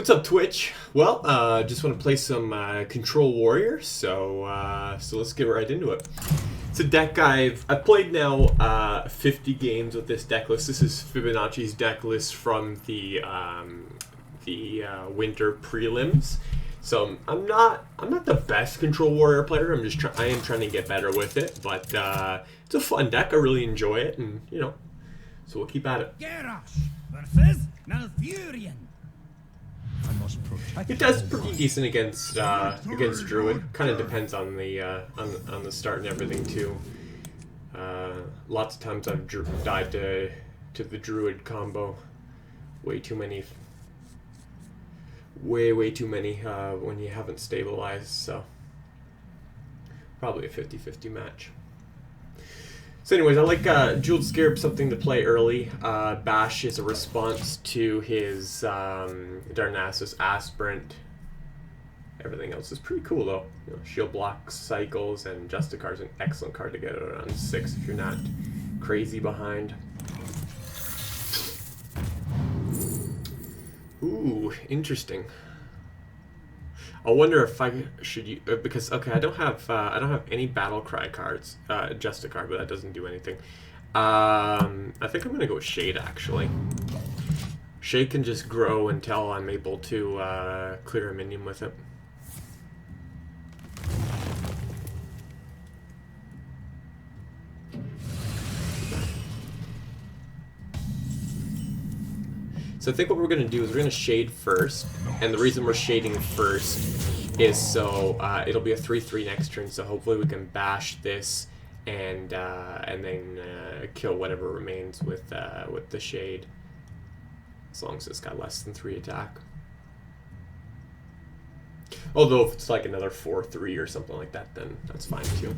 What's up, Twitch? Well, just want to play some Control Warrior, so let's get right into it. It's a deck I've played now 50 games with this deck list. This is Fibonacci's deck list from the Winter Prelims. So I'm not the best Control Warrior player. I am trying to get better with it, but it's a fun deck. I really enjoy it, and you know, so we'll keep at it. Versus Nalfurian. It does pretty decent against Druid. Kind of depends on the start and everything too. Lots of times I've died to the Druid combo. Way too many. Way too many when you haven't stabilized. So probably a 50-50 match. So anyways, I like Jeweled Scarab, something to play early. Bash is a response to his Darnassus Aspirant. Everything else is pretty cool though. You know, Shield Block, Cycles, and Justicar is an excellent card to get it around 6 if you're not crazy behind. Ooh, interesting. I wonder if I should because okay, I don't have any Battle Cry cards, just a card, but that doesn't do anything. I think I'm gonna go with Shade actually. Shade can just grow until I'm able to clear a minion with it. So I think what we're going to do is we're going to shade first, and the reason we're shading first is so it'll be a 3/3 next turn, so hopefully we can bash this and then kill whatever remains with the shade, as long as it's got less than 3 attack. Although if it's like another 4/3 or something like that, then that's fine too.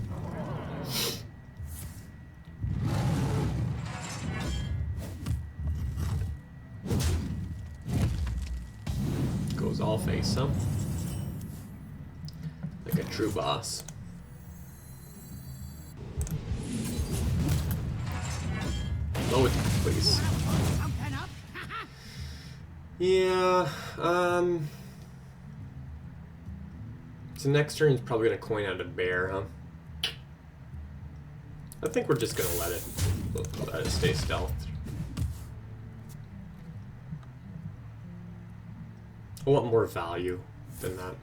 Goes all face, huh? Like a true boss. Low attack, please. Yeah, so next turn is probably gonna coin out a bear, huh? I think we're just gonna let it stay stealth. I want more value than that.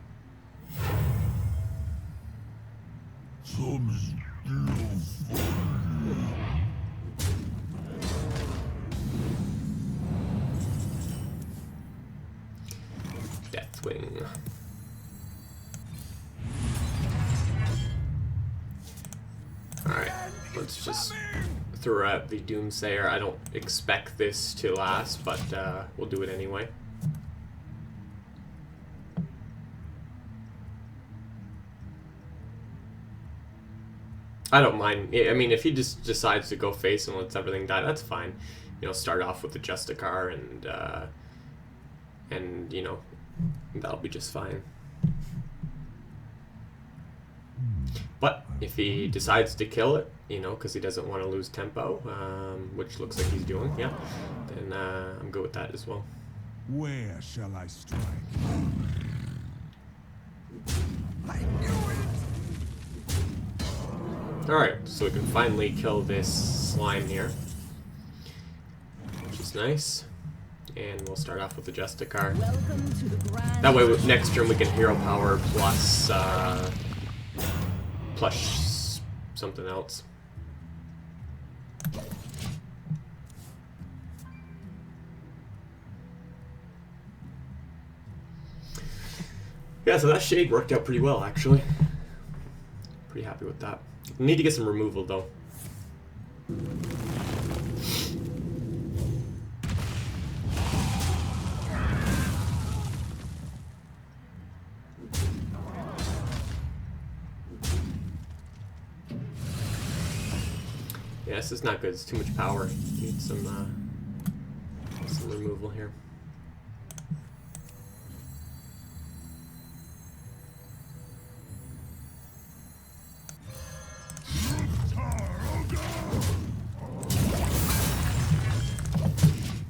Deathwing. Alright, let's just throw out the Doomsayer. I don't expect this to last, but we'll do it anyway. I don't mind. I mean, if he just decides to go face and lets everything die, that's fine. You know, start off with the Justicar and you know, that'll be just fine. But if he decides to kill it, you know, because he doesn't want to lose tempo, which looks like he's doing, yeah, then I'm good with that as well. Where shall I strike? I knew it! Alright, so we can finally kill this slime here, which is nice. And we'll start off with the Justicar. That way, next turn we can Hero Power plus something else. Yeah, so that shade worked out pretty well, actually. Pretty happy with that. Need to get some removal though. Yeah, this is not good. It's too much power. Need some removal here.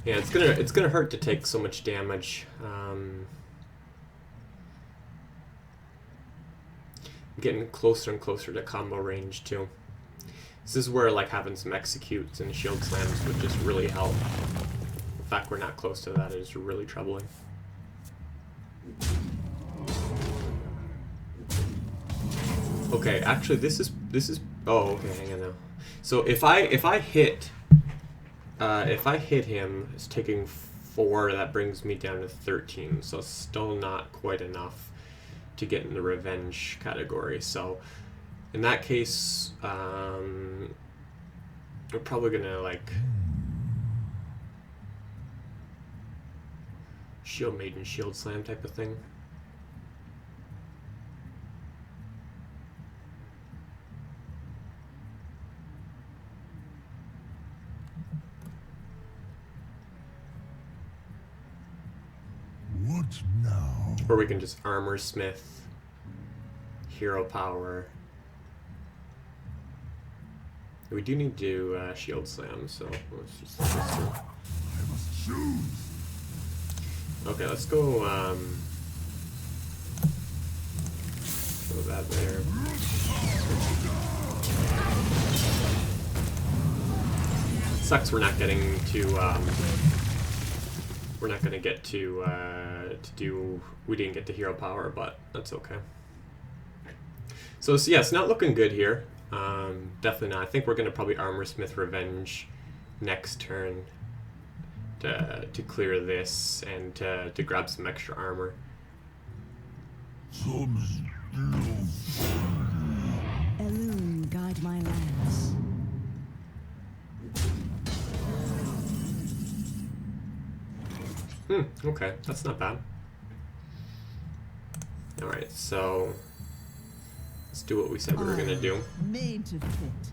Yeah, it's gonna hurt to take so much damage. getting closer and closer to combo range too. This is where like having some executes and shield slams would just really help. The fact we're not close to that is really troubling. Okay, actually this is oh, okay, hang on now. So if I hit him, it's taking 4, that brings me down to 13, so still not quite enough to get in the revenge category. So in that case, we're probably gonna like Shield Maiden, Shield Slam type of thing. What now? Or we can just Armor Smith, Hero Power. We do need to Shield Slam, so let's just I must choose. okay, let's go throw that there. Sucks we're not getting to we're not gonna get to do, we didn't get to Hero Power, but that's okay. So yeah, it's not looking good here. Definitely not. I think we're gonna probably Armor Smith Revenge next turn to clear this and to grab some extra armor. Elune, guide my lands. Okay, that's not bad. Alright, so let's do what we said we were gonna do. Made to fit.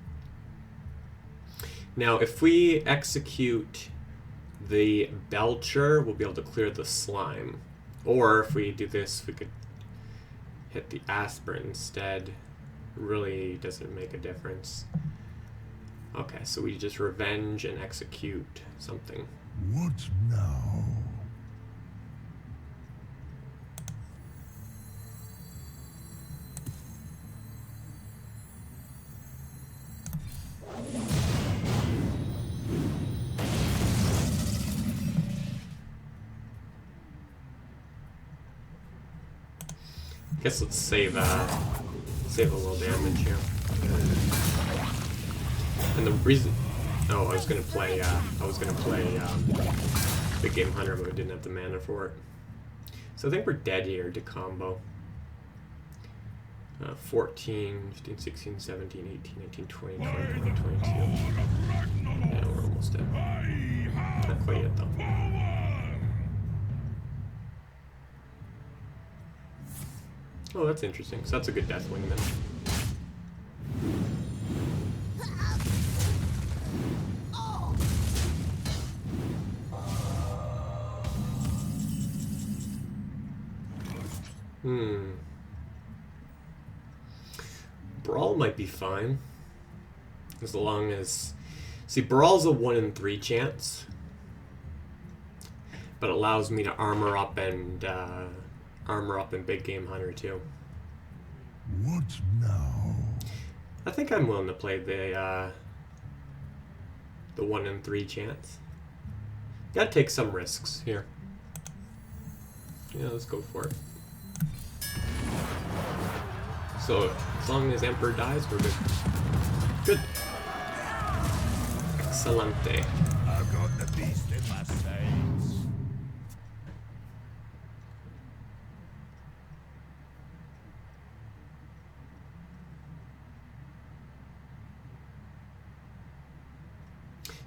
Now, if we execute the Belcher, we'll be able to clear the slime. Or if we do this, we could hit the Asper instead. Really doesn't make a difference. Okay, so we just revenge and execute something. What now? Guess let's save a little damage here. And the reason, oh, I was gonna play Big Game Hunter, but we didn't have the mana for it. So I think we're dead here to combo. 14, 15, 16, 17, 18, 19, 20, 21, 22. Yeah, we're almost dead. Not quite yet though. Oh, that's interesting. So that's a good Deathwing then. Brawl might be fine. As long as... See, Brawl's a 1 in 3 chance. But it allows me to armor up and Big Game Hunter too. What now? I think I'm willing to play the 1 in 3 chance. Gotta take some risks here. Yeah, let's go for it. So, as long as Emperor dies, we're good. Good. Excelente. I've got the beast in my sights.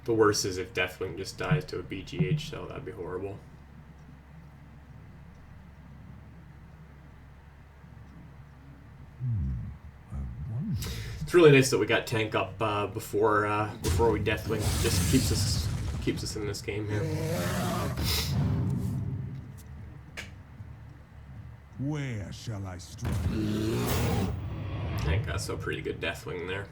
The worst is if Deathwing just dies to a BGH, so that'd be horrible. It's really nice that we got tank up before we Deathwing. Just keeps us in this game here. Where shall I strike? I think that's a pretty good Deathwing there.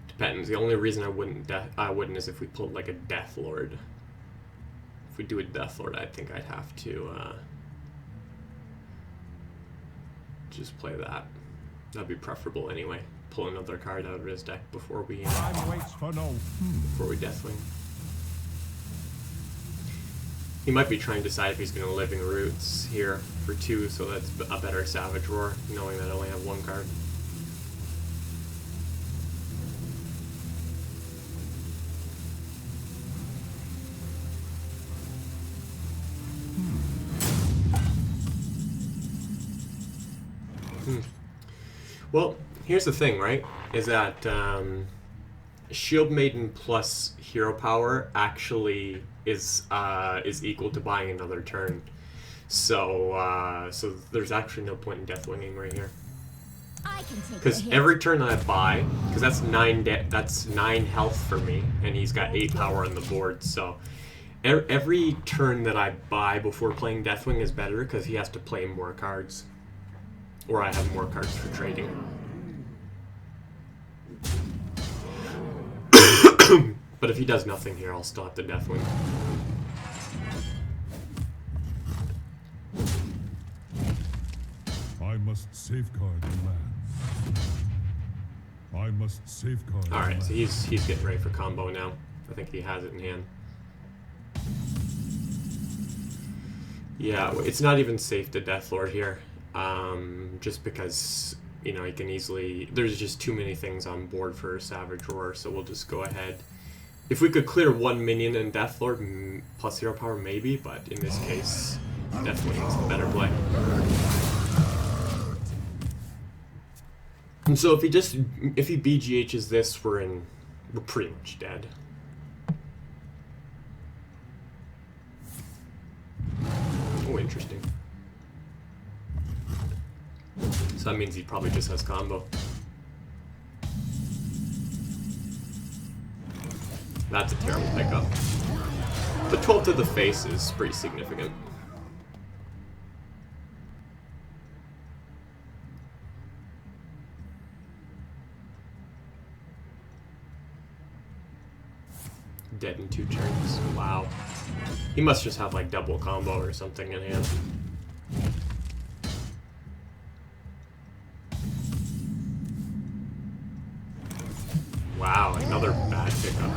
Depends. The only reason I wouldn't is if we pulled like a Death Lord. If we do a Death Lord, I think I'd have to just play that. That'd be preferable anyway. Pull another card out of his deck before we Time waits for no. Deathwing. He might be trying to decide if he's going to Living Roots here for 2, so that's a better Savage Roar, knowing that I only have 1 card. Well, here's the thing, right? Is that Shield Maiden plus Hero Power actually is equal to buying another turn. So so there's actually no point in Deathwinging right here. Because every turn that I buy, because that's 9 health for me, and he's got 8 power on the board. So every turn that I buy before playing Deathwing is better because he has to play more cards, or I have more cards for trading. But if he does nothing here, I'll still have to Deathwing. I must safeguard the land. I must safeguard. All right, so he's getting ready for combo now. I think he has it in hand. Yeah, it's not even safe to Deathlord here, just because, you know, he can easily... There's just too many things on board for Savage Roar, so we'll just go ahead. If we could clear 1 minion in Deathlord plus Hero Power, maybe, but in this case, Deathwing is the better play. And so if he BGHs this, we're pretty much dead. Oh, interesting. So that means he probably just has combo. That's a terrible pickup. But 12 to the face is pretty significant. Dead in 2 turns. Wow. He must just have like double combo or something in hand. Wow, another bad pickup.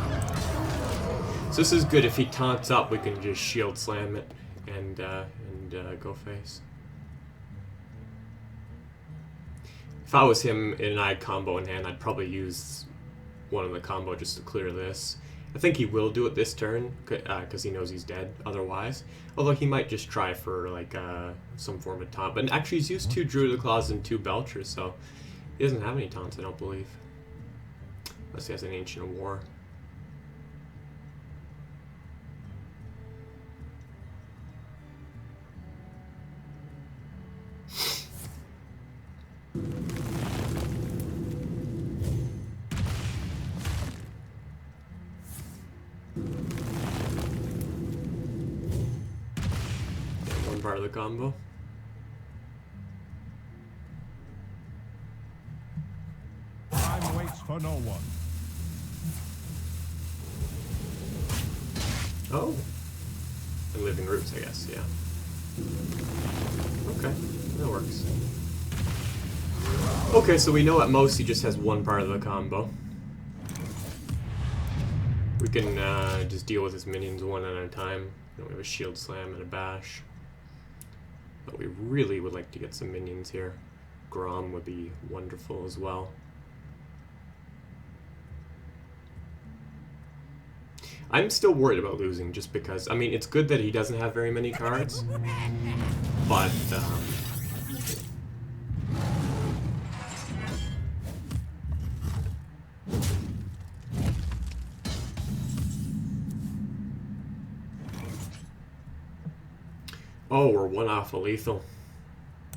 So this is good. If he taunts up, we can just shield slam it and go face. If I was him and I had combo in hand, I'd probably use one of the combo just to clear this. I think he will do it this turn, because he knows he's dead otherwise. Although he might just try for like some form of taunt. But actually he's used 2 Druid Claws and 2 Belchers, so he doesn't have any taunts, I don't believe. Unless he has an Ancient of War. Part of the combo. Time waits for no one. Oh. And Living Roots, I guess, yeah. Okay, that works. Okay, so we know at most he just has 1 part of the combo. We can just deal with his minions 1 at a time. You know, we have a Shield Slam and a Bash. But we really would like to get some minions here. Grom would be wonderful as well. I'm still worried about losing just because, I mean, it's good that he doesn't have very many cards, but oh, we're 1 off a lethal.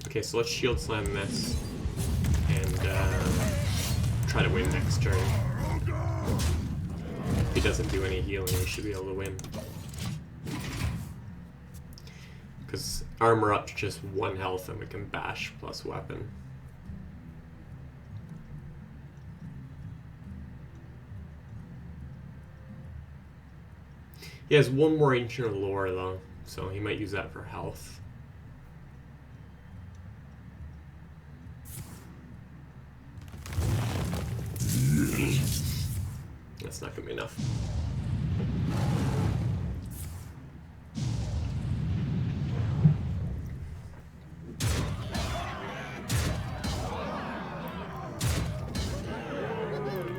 Okay, so let's shield slam this and try to win next turn. If he doesn't do any healing, we should be able to win. Because armor up to just 1 health and we can bash plus weapon. He has 1 more Ancient of Lore though, so he might use that for health. That's not gonna be enough.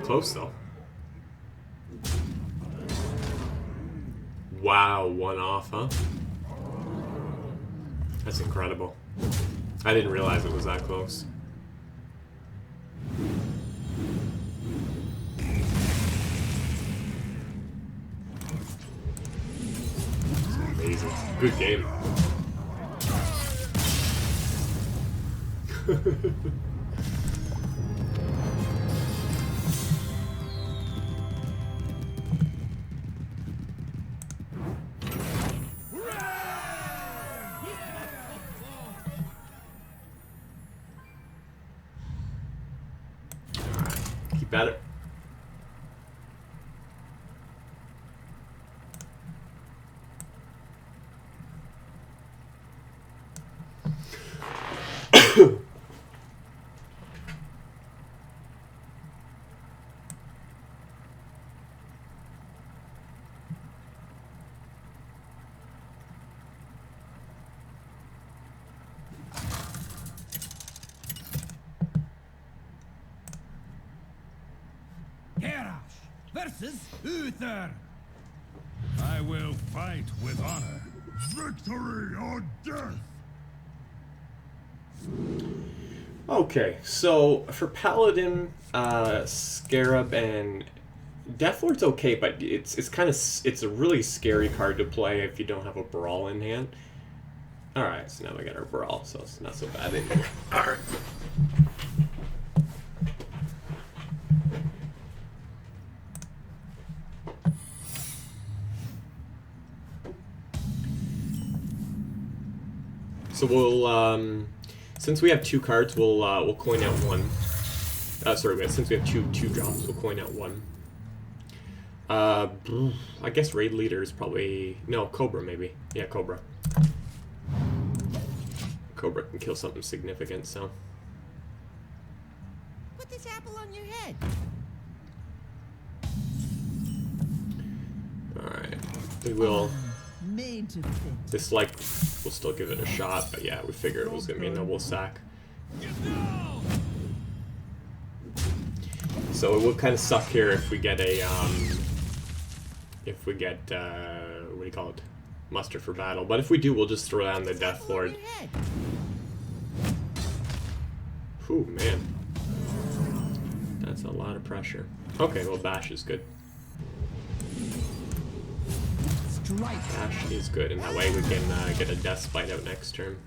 Close though. Wow, one off, huh? That's incredible. I didn't realize it was that close. It's amazing. Good game. Keep at it. Versus Uther. I will fight with honor. Victory or death! Okay, so for Paladin, Scarab and Deathlord's okay, but it's kind of it's a really scary card to play if you don't have a Brawl in hand. All right, so now we got our Brawl, so it's not so bad anymore. All right. So we'll, since we have two cards, we'll coin out one. Sorry, wait, since we have two drops, we'll coin out one. I guess Raid Leader is probably, no, Cobra maybe. Yeah, Cobra. Cobra can kill something significant, so. Put this apple on your head. Alright, we will. Made to fit. Dislike, we'll still give it a shot, but yeah, we figured it was going to be a noble sack. So it will kind of suck here if we get a, what do you call it? Muster for battle. But if we do, we'll just throw down the Deathlord. Whew, man. That's a lot of pressure. Okay, well, Bash is good. Bash is good, and that way we can get a Death Spite out next turn.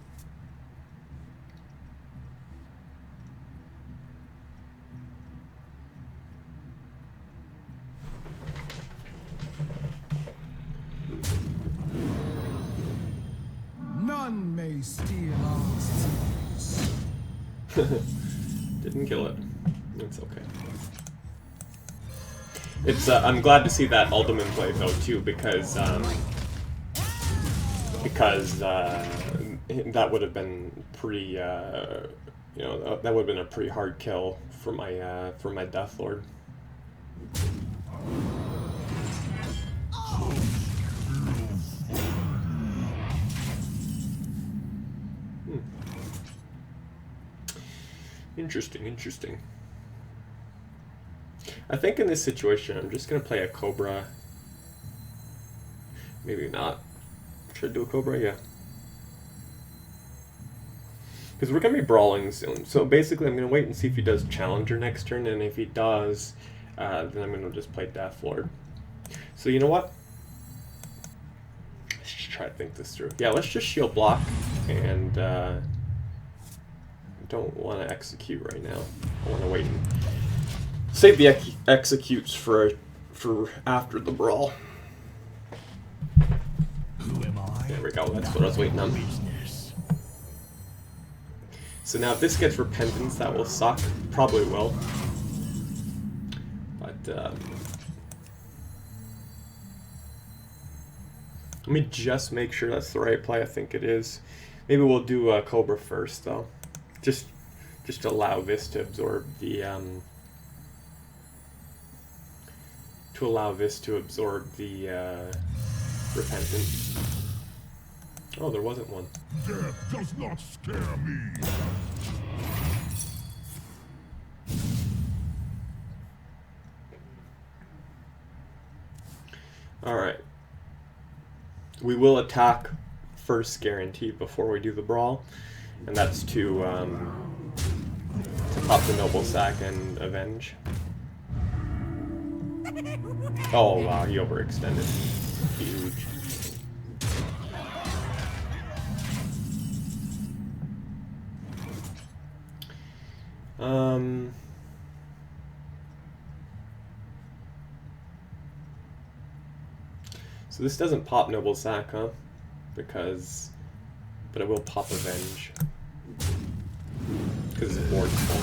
None may steal our souls. Didn't kill it. It's okay. It's I'm glad to see that Alderman play though too, because that would have been pretty you know, that would have been a pretty hard kill for my Deathlord. Interesting. I think in this situation, I'm just going to play a Cobra. Maybe not. Should I do a Cobra? Yeah. Because we're going to be brawling soon. So basically, I'm going to wait and see if he does Challenger next turn. And if he does, then I'm going to just play Deathlord. So you know what? Let's just try to think this through. Yeah, let's just shield block. And don't want to execute right now. I want to wait and save the executes for after the brawl. Who am I? There we go. That's what I was waiting on. So now if this gets Repentance, that will suck. Probably will. But let me just make sure that's the right play. I think it is. Maybe we'll do Cobra first though. Just to allow this to absorb the to allow this to absorb the repentance. Oh, there wasn't one. Death does not scare me. Alright. We will attack first guaranteed before we do the brawl. And that's to pop the Noble Sack and avenge. Oh wow, he overextended. Huge. So this doesn't pop Noble Sack, huh? Because, but it will pop Avenge. Because it's more full.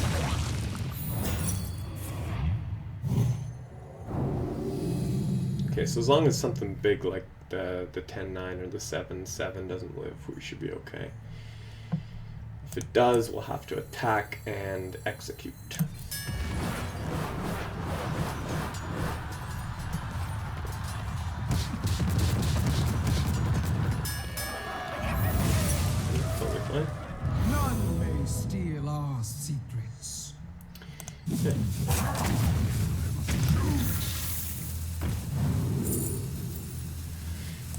Okay, so as long as something big like the 10-9 or the 7-7 doesn't live, we should be okay. If it does, we'll have to attack and execute. Totally fine. None may steal our secrets. Okay.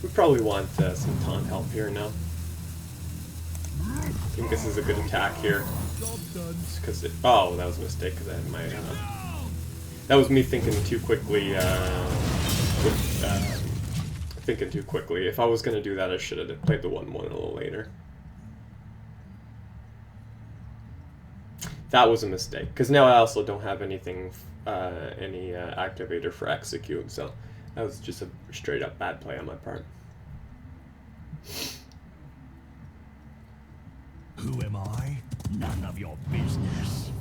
We probably want some taunt help here now. I think this is a good attack here. Because oh, that was a mistake because I had my. That was me thinking too quickly. Thinking too quickly. If I was going to do that, I should have played the 1-1 a little later. That was a mistake because now I also don't have anything, any activator for execute. So that was just a straight up bad play on my part. Who am I? None of your business.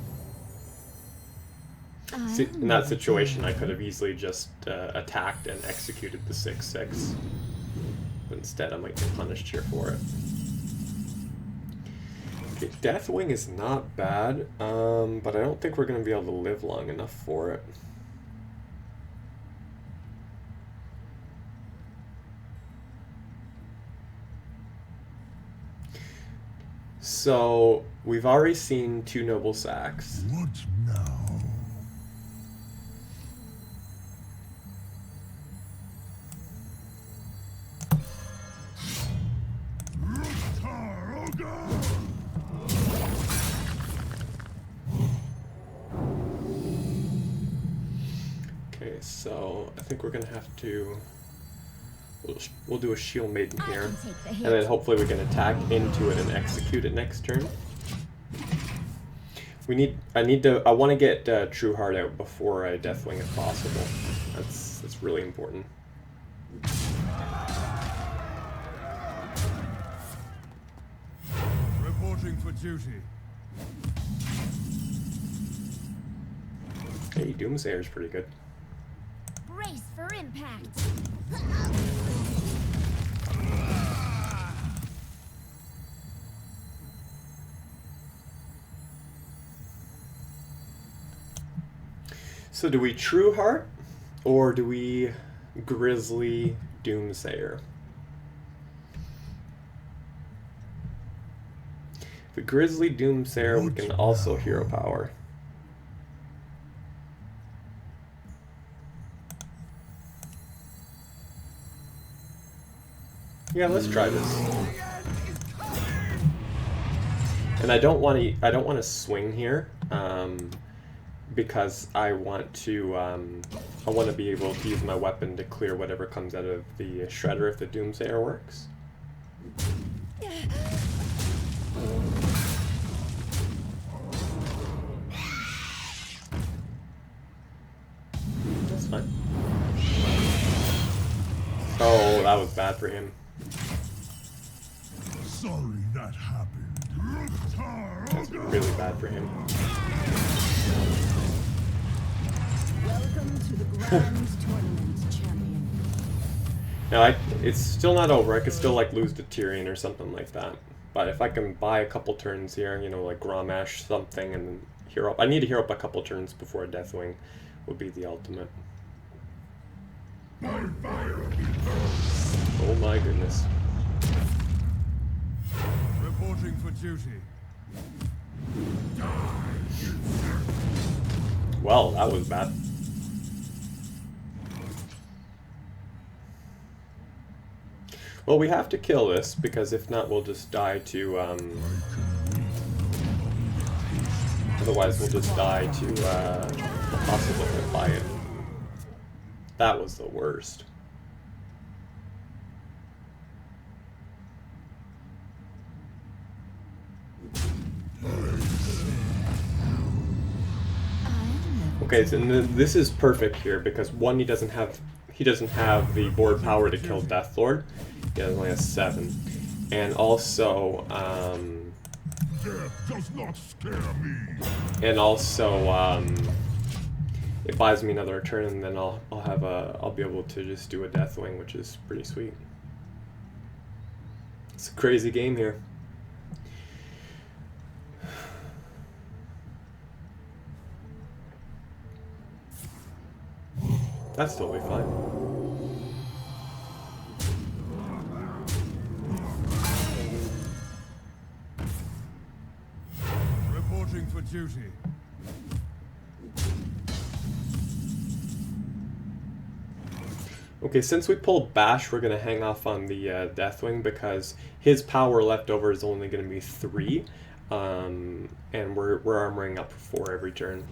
See, in that situation, I could have easily just attacked and executed the 6-6. But instead, I might get punished here for it. Okay, Deathwing is not bad, but I don't think we're going to be able to live long enough for it. So, we've already seen 2 Noble Sacks. What now? Okay, so I think we're going to have to... We'll do a Shield Maiden here, and then hopefully we can attack into it and execute it next turn. I want to get True Heart out before I Deathwing if possible. That's really important. Reporting for duty. Hey, Doomsayer's pretty good. Brace for impact. So do we True Heart, or do we Grizzly Doomsayer? The Grizzly Doomsayer, we can also Hero Power. Yeah, let's try this. And I don't want to swing here, because I want to be able to use my weapon to clear whatever comes out of the Shredder if the Doomsayer works. That's fine. Oh, that was bad for him. Sorry that happened. That's really bad for him. Welcome to the Grand Tournament, champion. Now, it's still not over. I could still like lose to Tyrion or something like that. But if I can buy a couple turns here, you know, like Grommash something, and then hero up. I need to hero up a couple turns before a Deathwing would be the ultimate. Oh my goodness. Reporting for duty. Well, that was bad. Well, we have to kill this, because if not, we'll just die to, otherwise we'll just die to, a possible hit by it. That was the worst. Okay, so this is perfect here, because one, he doesn't have the board power to kill Deathlord. He only has 7. And also, Death does not scare me. and also, it buys me another turn, and then I'll be able to just do a Deathwing, which is pretty sweet. It's a crazy game here. That's totally fine. Reporting for duty. Okay, since we pulled Bash, we're going to hang off on the Deathwing, because his power left over is only going to be 3, and we're armoring up for 4 every turn.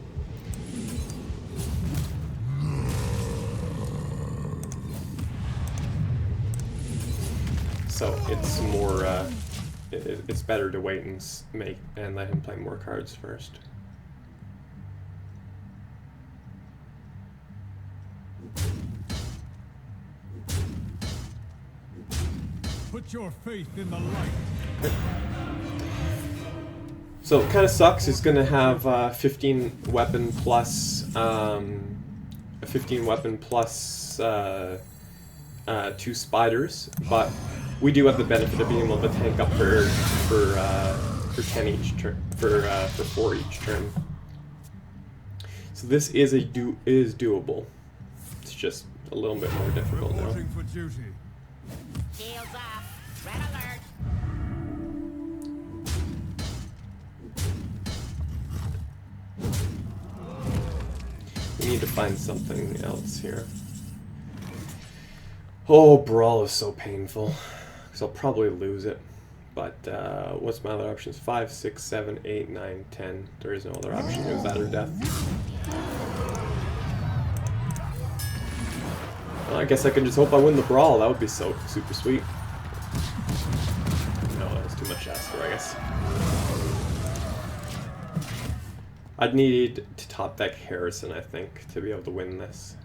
So it's more, it's better to wait and let him play more cards first. Put your faith in the light. So it kind of sucks. He's going to have 15 weapon plus, a 15 weapon plus 2 spiders, but we do have the benefit of being able to tank up for 10 each turn, for 4 each turn. So this is doable. It's just a little bit more difficult now. Reporting for duty. Shields up. Red alert. We need to find something else here. Oh, Brawl is so painful, because I'll probably lose it. But what's my other options? 5, 6, 7, 8, 9, 10. There is no other option. It was that or death. Well, I guess I can just hope I win the Brawl. That would be so super sweet. No, that was too much to ask for, I guess. I'd need to top deck Harrison, I think, to be able to win this.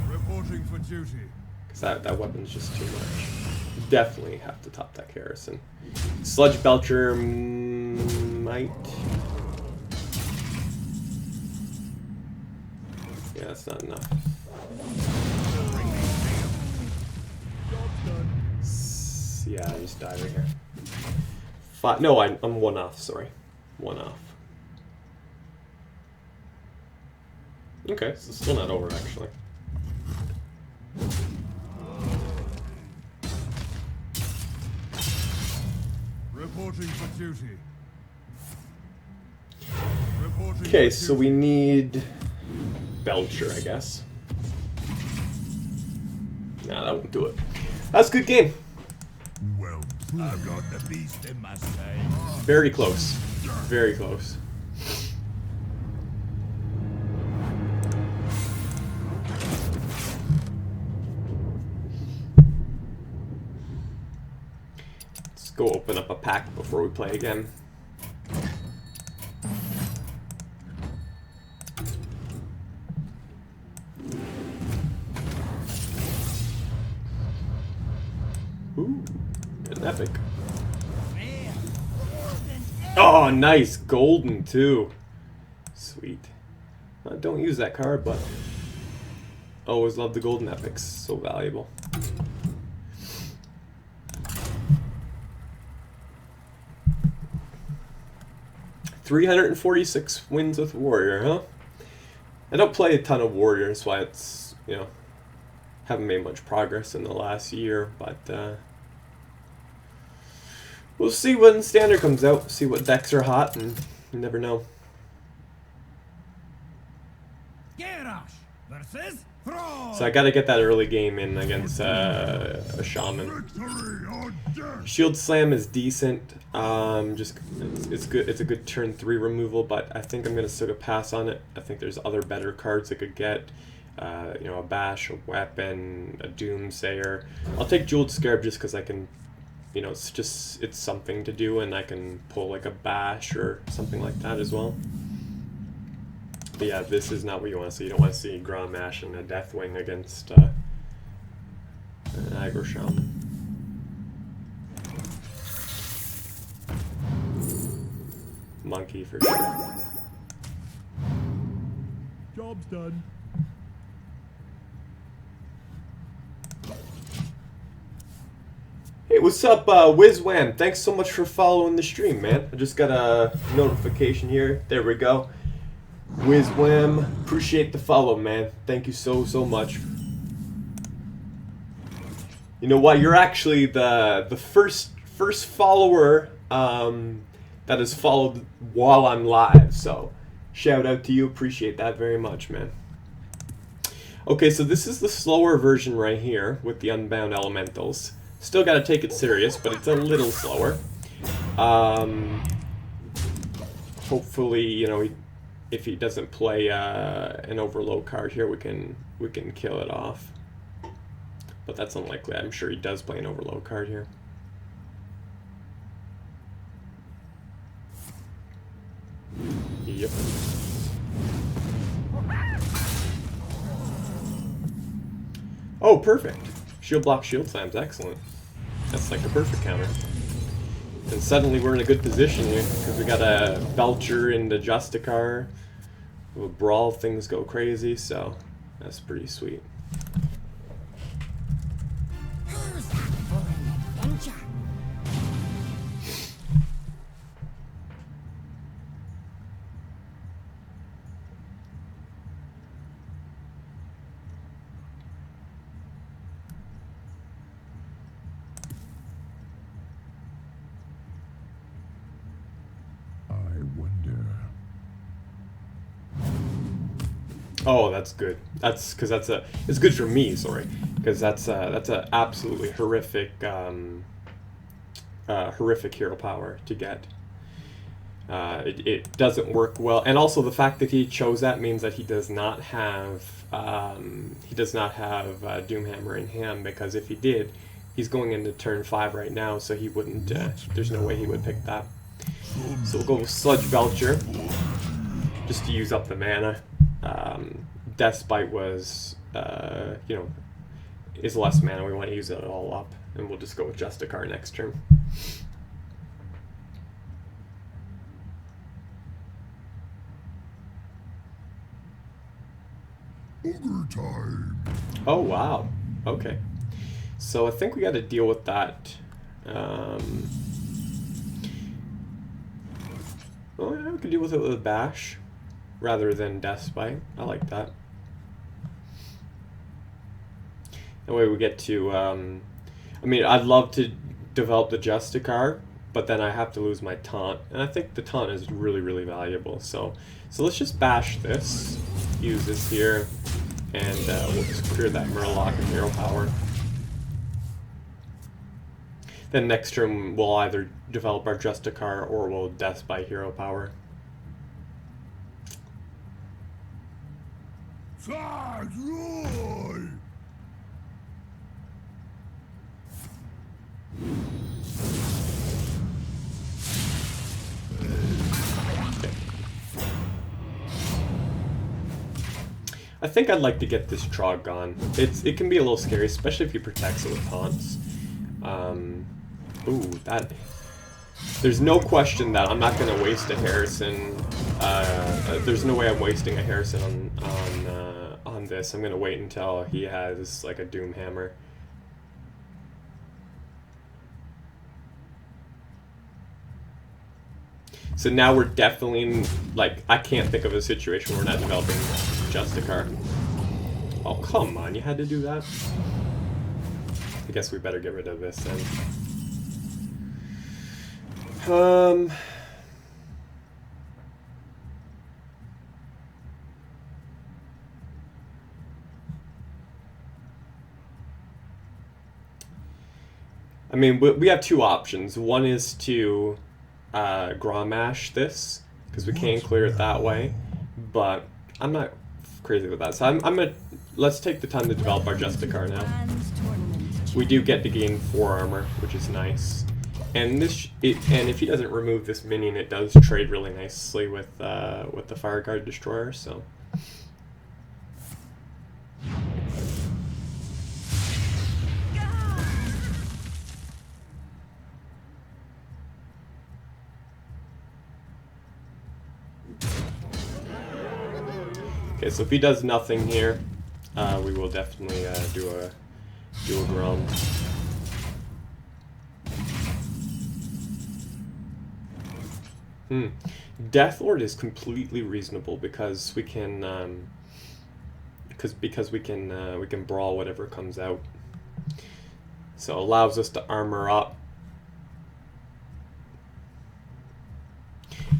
Reporting for duty. Because that weapon's just too much. Definitely have to top deck Harrison. Sludge Belcher might. Yeah, that's not enough. Yeah, I just died right here. 5. No, I'm 1 off. Sorry, 1 off. Okay, so still not over actually. Reporting for duty. Reporting Okay, for so we need Belcher, I guess. Nah, that won't do it. That's a good game. Well, I've got the beast in my sight. Very close. Very close. Let's go open up a pack before we play again. Ooh, an epic. Oh, nice. Golden, too. Sweet. I don't use that card, but always love the golden epics. So valuable. $346 wins with Warrior, huh? I don't play a ton of warriors, why it's, you know, haven't made much progress in the last year, but we'll see when standard comes out, see what decks are hot, and you never know. So I gotta get that early game in against a Shaman. Shield Slam is decent. It's good. It's a good turn 3 removal, but I think I'm gonna sort of pass on it. I think there's other better cards I could get. You know, a Bash, a Weapon, a Doomsayer. I'll take Jeweled Scarab just because I can, you know, it's something to do, and I can pull like a Bash or something like that as well. But yeah, this is not what you want to see. You don't want to see Grommash and a Deathwing against an Aggro Shaman. Monkey for sure. Job's done. Hey, what's up, WizWham? Thanks so much for following the stream, man. I just got a notification here. There we go. WizWham, appreciate the follow, man. Thank you so much. You know what? You're actually the first follower that is followed while I'm live. So shout out to you. Appreciate that very much, man. Okay, so this is the slower version right here with the Unbound Elementals. Still got to take it serious, but it's a little slower. Hopefully, you know, if he doesn't play an Overload card here, we can kill it off. But that's unlikely. I'm sure he does play an Overload card here. Yep. Oh, perfect. Shield block, shield slams, excellent. That's like the perfect counter. And suddenly we're in a good position here, because we got a Belcher into Justicar. With Brawl, things go crazy, so that's pretty sweet. Oh, that's good. That's because it's good for me. Sorry, because that's a absolutely horrific horrific hero power to get. It doesn't work well, and also the fact that he chose that means that he does not have Doomhammer in hand, because if he did, he's going into turn 5 right now, so he wouldn't. There's no way he would pick that. So we'll go with Sludge Belcher just to use up the mana. Deathbite was, you know, is less mana. We want to use it all up, and we'll just go with Justicar next turn. Ogre time. Oh wow. Okay. So I think we got to deal with that. Well, yeah, we could deal with it with a Bash rather than Deathbite. I like that. That way we get to, I mean, I'd love to develop the Justicar, but then I have to lose my Taunt, and I think the Taunt is really, really valuable. So let's just bash this, use this here, and we'll just clear that Murloc and hero power. Then next turn we'll either develop our Justicar or we'll Death by hero power. I think I'd like to get this Trog gone. It can be a little scary, especially if he protects it with taunts. Ooh, that. There's no question that I'm not going to waste a Harrison. There's no way I'm wasting a Harrison on this. I'm going to wait until he has like a Doomhammer. So now we're definitely in, like, I can't think of a situation where we're not developing Justicar. Oh, come on, you had to do that? I guess we better get rid of this then. I mean, we have two options. One is to Grommash this, because we can clear it that way, but I'm not crazy with that. So I'm gonna, let's take the time to develop our Justicar now. We do get to gain 4 armor, which is nice. And and if he doesn't remove this minion, it does trade really nicely with the Fireguard Destroyer, so. Okay, so if he does nothing here, we will definitely do a Grom. Deathlord is completely reasonable because we can because we can brawl whatever comes out. So it allows us to armor up.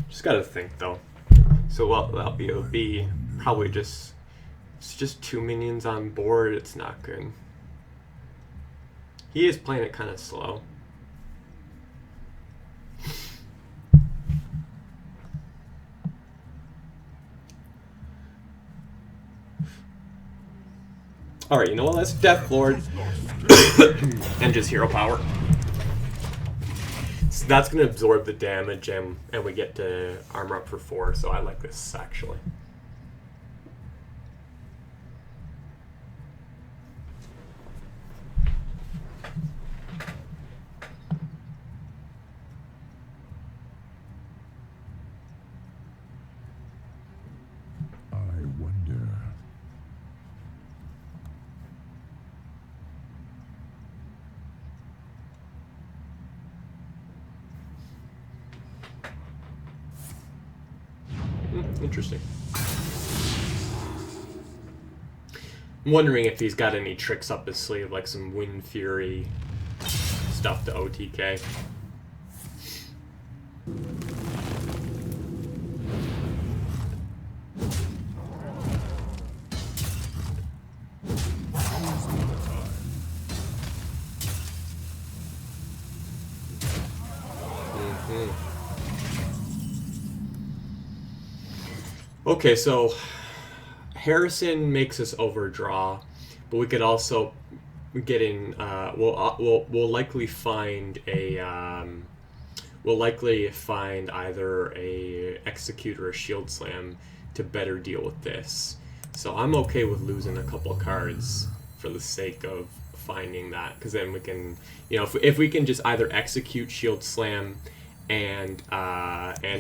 Just gotta think though. So what it'll be probably just, it's just 2 minions on board. It's not good. He is playing it kind of slow. Alright, you know what? Let's Deathlord and just hero power. So that's going to absorb the damage, and we get to armor up for 4, so I like this actually. Interesting. I'm wondering if he's got any tricks up his sleeve, like some Wind Fury stuff to OTK. Okay, so Harrison makes us overdraw, but we could also get in. We'll likely find a. We'll likely find either a execute or a shield slam to better deal with this. So I'm okay with losing a couple of cards for the sake of finding that, because then we can, you know, if we can just either execute shield slam and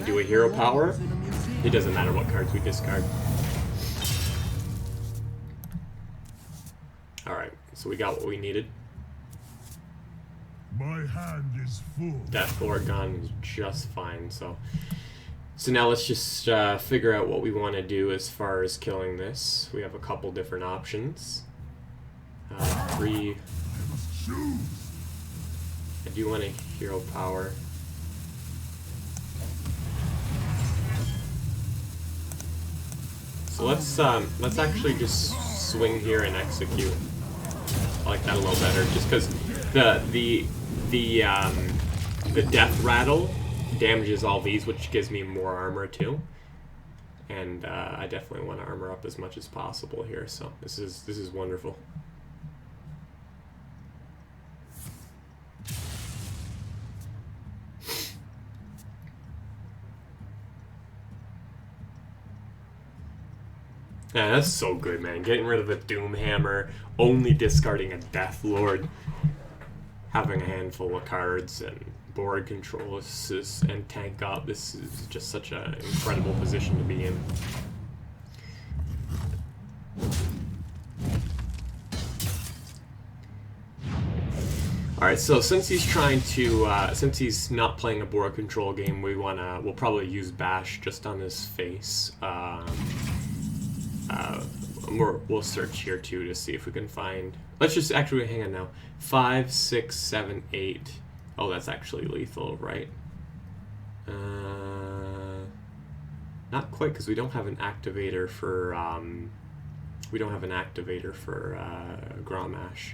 do a hero power, it doesn't matter what cards we discard. Alright, so we got what we needed. My hand is full. Deathlord gone is just fine, so now let's just figure out what we want to do as far as killing this. We have a couple different options. 3. I do want a hero power. So let's actually just swing here and execute. I like that a little better, just because the death rattle damages all these, which gives me more armor too. And I definitely want to armor up as much as possible here. So this is wonderful. Yeah, that's so good, man. Getting rid of a Doomhammer, only discarding a Deathlord, having a handful of cards and board control and tank up. This is just such an incredible position to be in. Alright, so since he's trying to, since he's not playing a board control game, we'll probably use Bash just on his face. We'll search here too to see if we can find. Let's just actually hang on now. 5, 6, 7, 8. Oh, that's actually lethal, right? Not quite, because we don't have an activator for Grommash.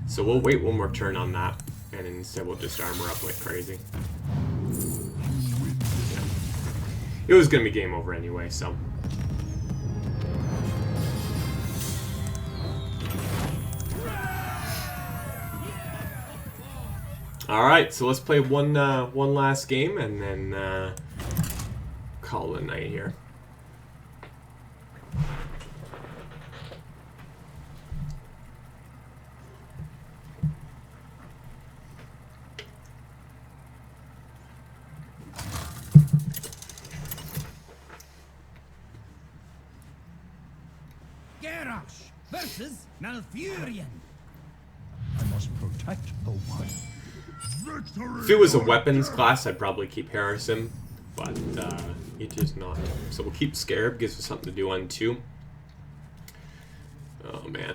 So we'll wait one more turn on that, and instead we'll just armor up like crazy. Yeah. It was gonna be game over anyway, so. All right, so let's play one last game and then call it a night here. Garrosh versus Malfurion. I must protect the one. Victory! If it was a weapons class, I'd probably keep Harrison, but it is not. So we'll keep Scarab, gives us something to do on 2. Oh man.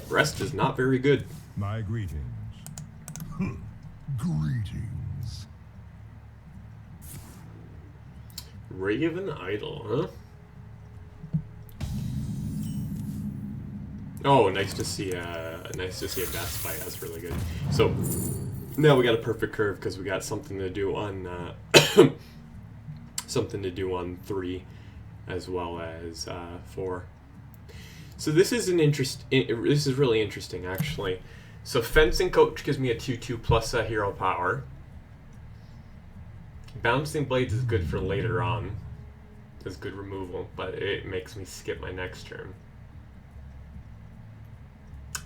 Rest is not very good. My greetings. Greetings. Raven Idol, huh? Oh, nice to see a death fight. That's really good. So now we got a perfect curve because we got something to do on 3 as well as 4. So this is this is really interesting actually. So Fencing Coach gives me a 2/2 plus a hero power. Bouncing Blades is good for later on. It's good removal, but it makes me skip my next turn.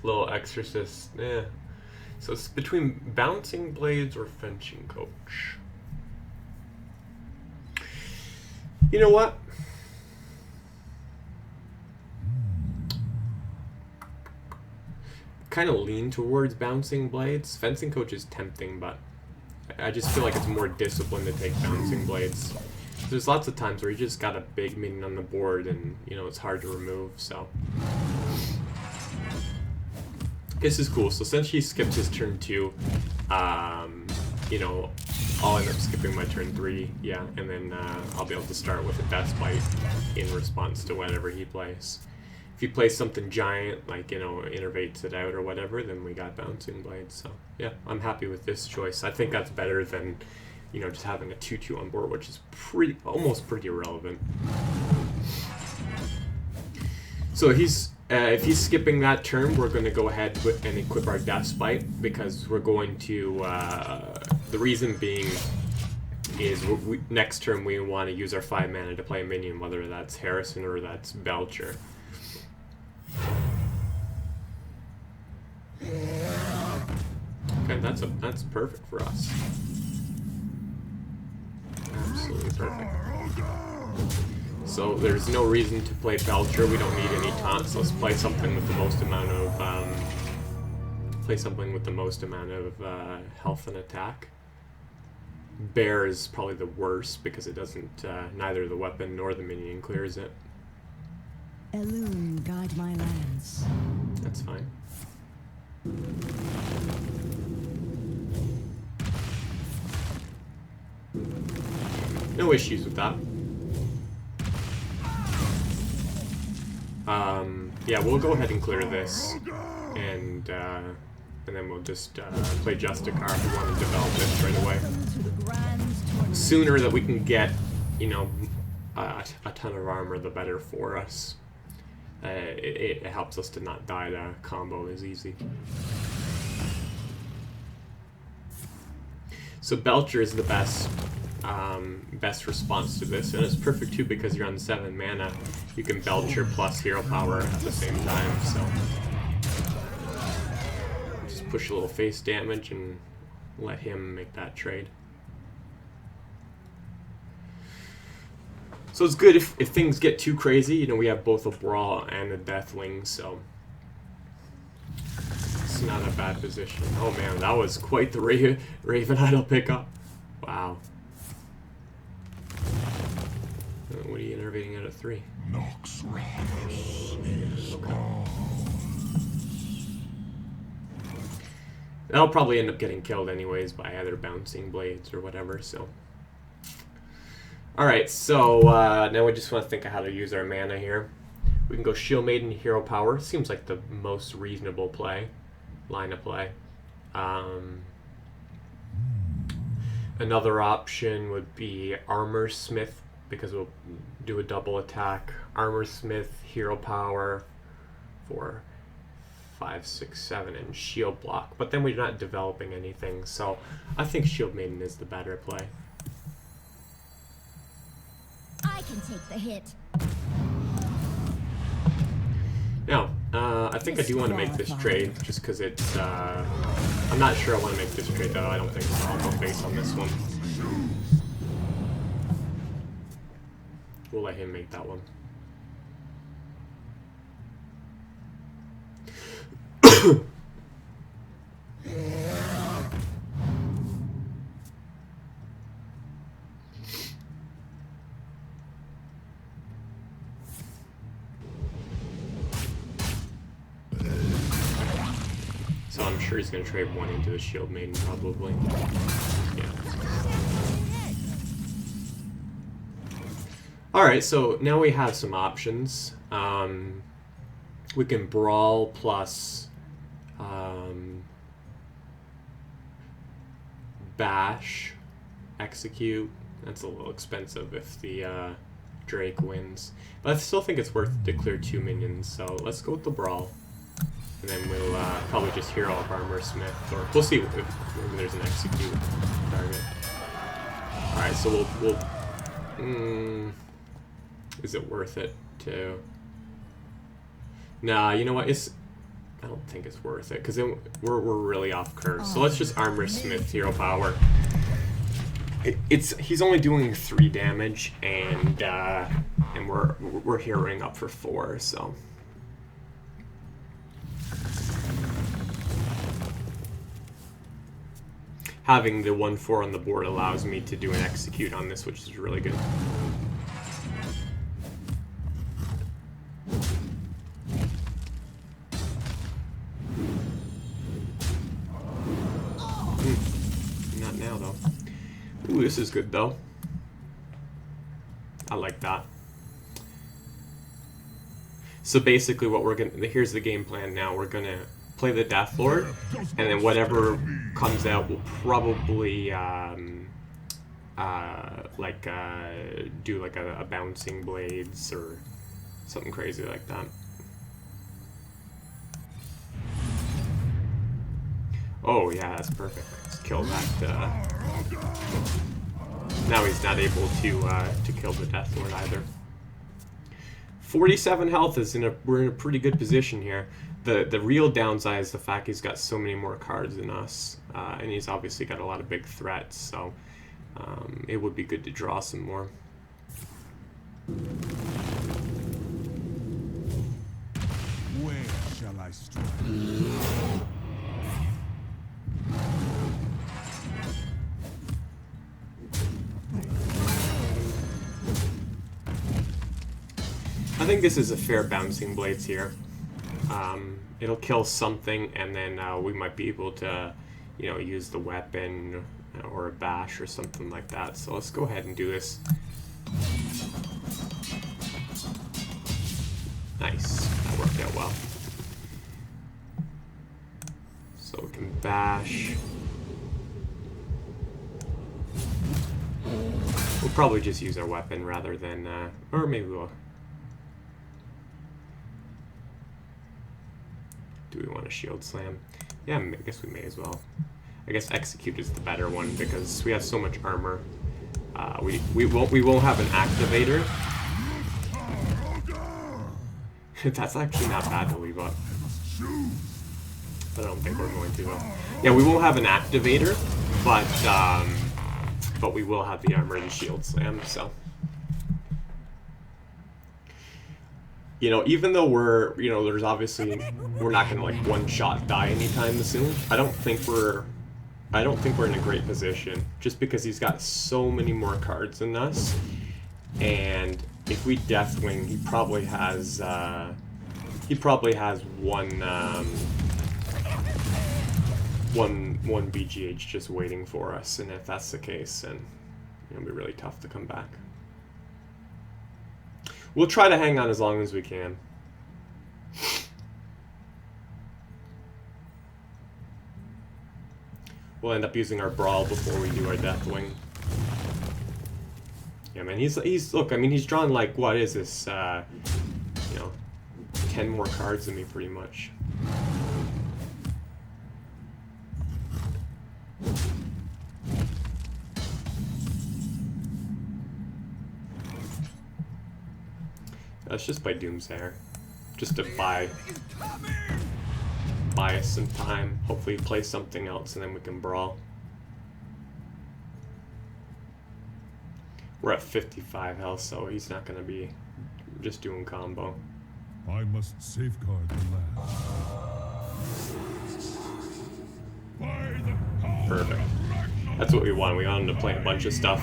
Little Exorcist, yeah. So it's between Bouncing Blades or Fencing Coach. You know what? Kind of lean towards Bouncing Blades. Fencing Coach is tempting, but I just feel like it's more discipline to take Bouncing Blades. There's lots of times where you just got a big minion on the board and, you know, it's hard to remove, so. This is cool. So since he skipped his turn 2, you know, I'll end up skipping my turn 3, yeah, and then I'll be able to start with a Death Bite in response to whatever he plays. If he plays something giant, like, you know, innervates it out or whatever, then we got Bouncing Blades. So, yeah, I'm happy with this choice. I think that's better than, you know, just having a 2/2 on board, which is almost pretty irrelevant. So if he's skipping that turn, we're going to go ahead and equip our Death Spite, because we're going to, the reason being is next turn we want to use our 5 mana to play a minion, whether that's Harrison or that's Belcher. Okay, that's perfect for us. Absolutely perfect. So there's no reason to play Belcher. We don't need any taunts. Let's play something with the most amount of health and attack. Bear is probably the worst because it doesn't neither the weapon nor the minion clears it. Elune, guide my lands. That's fine. No issues with that. Yeah, we'll go ahead and clear this, and then we'll just play Justicar if we want to develop this right away. Sooner that we can get, you know, a ton of armor, the better for us. It helps us to not die. The combo is easy. So Belcher is the best response to this, and it's perfect too because you're on 7 mana. You can Belcher plus hero power at the same time. So just push a little face damage and let him make that trade. So it's good if things get too crazy. You know, we have both a Brawl and a Deathwing, so it's not a bad position. Oh man, that was quite the Raven Idol pickup. Wow. What are you innervating out of 3? Nox Rapus is gone. That'll probably end up getting killed anyways by either bouncing blades or whatever, so. Alright, so now we just want to think of how to use our mana here. We can go Shield Maiden, Hero Power. Seems like the most reasonable line of play. Another option would be Armor Smith, because we'll do a double attack. Armor Smith, Hero Power for 5, 6, 7, and Shield Block. But then we're not developing anything, so I think Shield Maiden is the better play. I can take the hit. Now, I think I do want to make this trade, just because it's, I'm not sure I want to make this trade, though. I don't think so. I'll go base on this one. We'll let him make that one. So I'm sure he's going to trade 1 into the Shield Maiden, probably. Yeah. Alright, so now we have some options. We can Brawl plus Bash, Execute. That's a little expensive if the Drake wins. But I still think it's worth to clear 2 minions, so let's go with the Brawl. And then we'll probably just hero up Armor Smith, or we'll see if maybe there's an Execute target. Alright, so we'll is it worth it to... Nah, you know what? I don't think it's worth it, because then we're really off curve. So let's just Armor Smith, Hero Power. He's only doing 3 damage, and we're heroing up for 4, so... Having the 1/4 on the board allows me to do an Execute on this, which is really good. Not now, though. Ooh, this is good, though. I like that. So basically what we're gonna... Here's the game plan now. We're gonna play the Death Lord, and then whatever comes out will probably do like a bouncing blades or something crazy like that. Oh yeah, that's perfect. Let's kill that. Now he's not able to kill the Death Lord either. 47 health is we're in a pretty good position here. The real downside is the fact he's got so many more cards than us, and he's obviously got a lot of big threats, so it would be good to draw some more. Where shall I strike? I think this is a fair bouncing blades here. It'll kill something, and then we might be able to, you know, use the weapon or a bash or something like that. So let's go ahead and do this. Nice, that worked out well. So we can bash. We'll probably just use our weapon rather than, or maybe we'll. Do we want to shield slam? Yeah, I guess we may as well. I guess Execute is the better one because we have so much armor. We won't have an activator. That's actually not bad to leave up. I don't think we're going to though. Yeah, we won't have an activator, but we will have the armor and shield slam. So. You know, even though we're, you know, there's obviously, we're not gonna like one-shot die anytime soon. I don't think we're in a great position, just because he's got so many more cards than us, and if we Deathwing, he probably has one BGH just waiting for us, and if that's the case, then it'll be really tough to come back. We'll try to hang on as long as we can. We'll end up using our Brawl before we do our Deathwing. Yeah, man, he's look, I mean, he's drawn like, what is this, you know, 10 more cards than me, pretty much. Let's just play Doomsayer, just to buy us some time. Hopefully play something else and then we can Brawl. We're at 55 health, so he's not going to be just doing combo. I must safeguard the land. Perfect. That's what we want. We want him to play a bunch of stuff.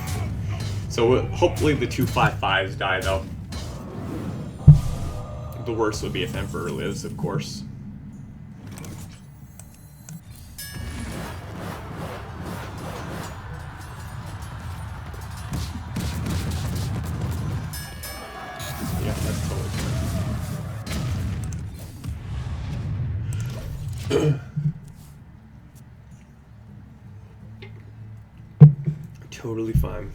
So hopefully the 2 5/5s die, though. The worst would be if Emperor lives, of course. Yeah, that's totally totally fine.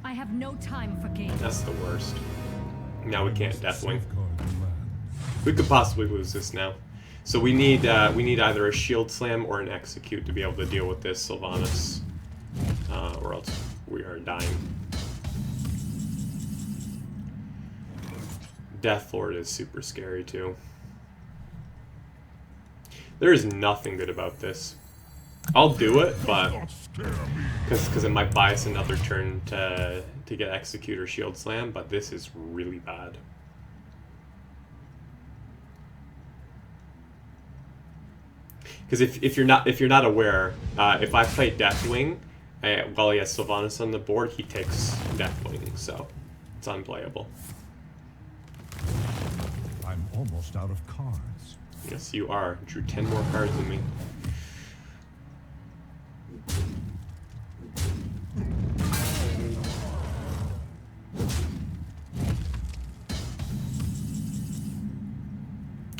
I have no time for games. That's the worst. Now we can't Deathwing. Safeguard the land. We could possibly lose this now. So we need either a Shield Slam or an Execute to be able to deal with this Sylvanas, or else we are dying. Deathlord is super scary too. There is nothing good about this. I'll do it, but because it might buy us another turn to get Execute or Shield Slam, but this is really bad. Because if you're not aware, if I play Deathwing while he has Sylvanas on the board, he takes Deathwing, so it's unplayable. I'm almost out of cards. Yes, you are. Drew 10 more cards than me.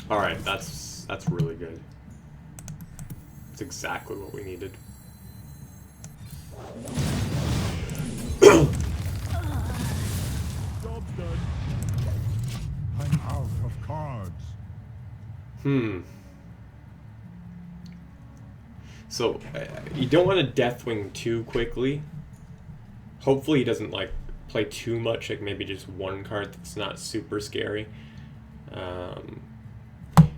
All right, that's really good. That's exactly what we needed. Job's done. I'm out of cards. So you don't want to Deathwing too quickly. Hopefully he doesn't like play too much, like maybe just one card that's not super scary.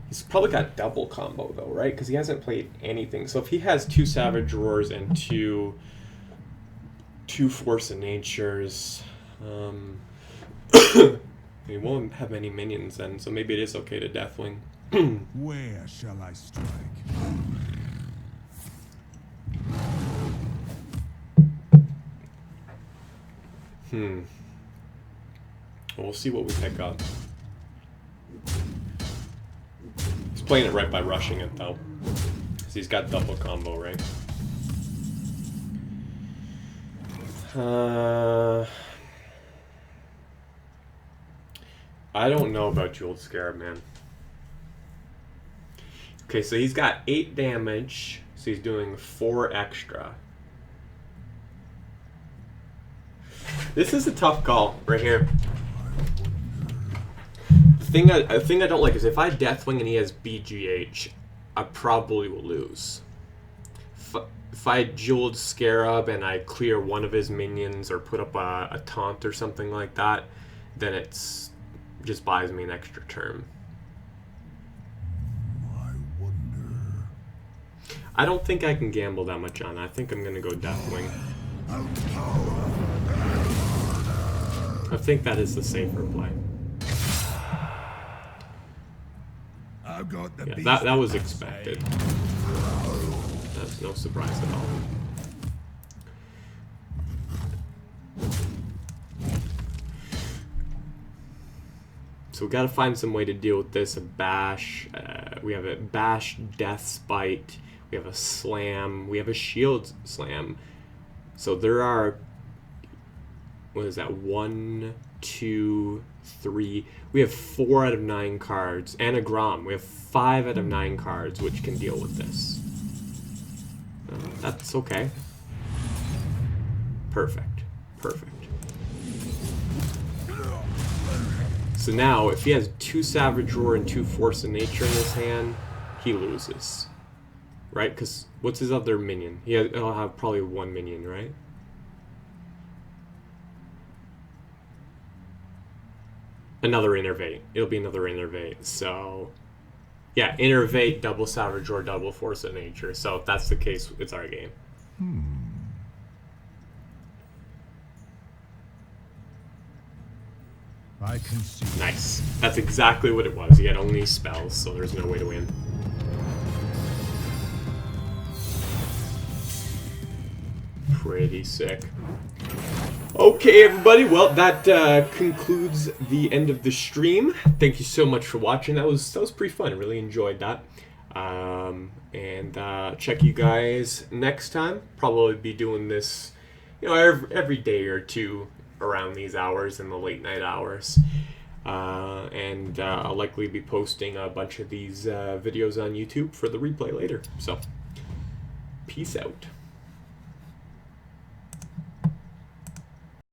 He's probably got double combo though, right? Because he hasn't played anything. So if he has 2 Savage Roars and two Force of Natures, he won't have any minions then, so maybe it is okay to Deathwing. Where shall I strike? Well, we'll see what we pick up. He's playing it right by rushing it though, because he's got double combo, right? I don't know about Jeweled Scarab, man. Okay, so he's got 8 damage, so he's doing 4 extra. This is a tough call right here. The thing I don't like is if I Deathwing and he has BGH, I probably will lose. If I Jeweled Scarab and I clear one of his minions or put up a taunt or something like that, then it's just buys me an extra turn. I wonder. I don't think I can gamble that much on it. I think I'm gonna go Deathwing. I think that is the safer play. I've got the Yeah, that was expected. That's no surprise at all. So we got to find some way to deal with this. A bash. We have a bash, death spite. We have a slam. We have a shield slam. So there are, what is that? 1, 2, 3. We have 4 out of 9 cards. And a Grom. We have 5 out of 9 cards which can deal with this. That's okay. Perfect. Perfect. So now, if he has 2 Savage Roar and 2 Force of Nature in his hand, he loses. Right? Because what's his other minion? He'll have probably 1 minion, right? Another Innervate. It'll be another Innervate. So, yeah, Innervate, double Savage Roar, double Force of Nature. So if that's the case, it's our game. I can see. Nice. That's exactly what it was. He had only spells, so there's no way to win. Pretty sick. Okay, everybody. Well, that concludes the end of the stream. Thank you so much for watching. That was pretty fun. I really enjoyed that. And check you guys next time. Probably be doing this, you know, every day or two around these hours in the late night hours. And I'll likely be posting a bunch of these videos on YouTube for the replay later. So, peace out.